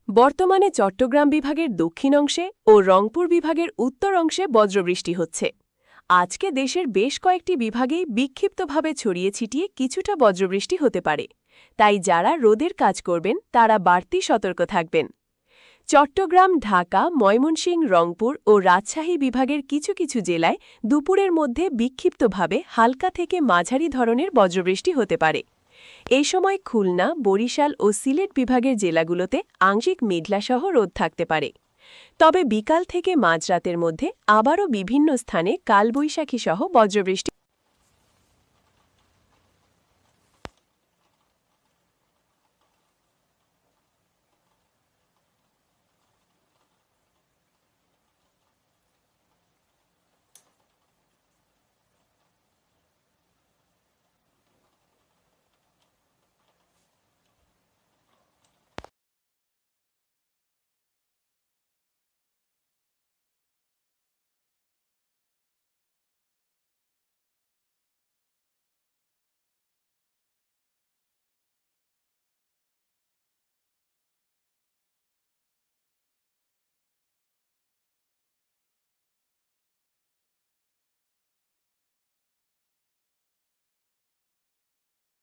বর্তমানে চট্টগ্রাম বিভাগের দক্ষিণ অংশে ও রংপুর বিভাগের উত্তর অংশে বজ্রবৃষ্টি হচ্ছে। আজকে দেশের বেশ কয়েকটি বিভাগেই বিক্ষিপ্তভাবে ছড়িয়ে ছিটিয়ে কিছুটা বজ্রবৃষ্টি হতে পারে, তাই যারা রোদের কাজ করবেন তারা বাড়তি সতর্ক থাকবেন। চট্টগ্রাম, ঢাকা, ময়মনসিংহ, রংপুর ও রাজশাহী বিভাগের কিছু কিছু জেলায় দুপুরের মধ্যে বিক্ষিপ্তভাবে হালকা থেকে মাঝারি ধরনের বজ্রবৃষ্টি হতে পারে। এই সময় খুলনা, বরিশাল ও সিলেট বিভাগের জেলাগুলোতে আংশিক মেঘলাসহ রোদ থাকতে পারে। তবে বিকাল থেকে মাঝরাতের মধ্যে আবারও বিভিন্ন স্থানে কালবৈশাখীসহ বজ্রবৃষ্টি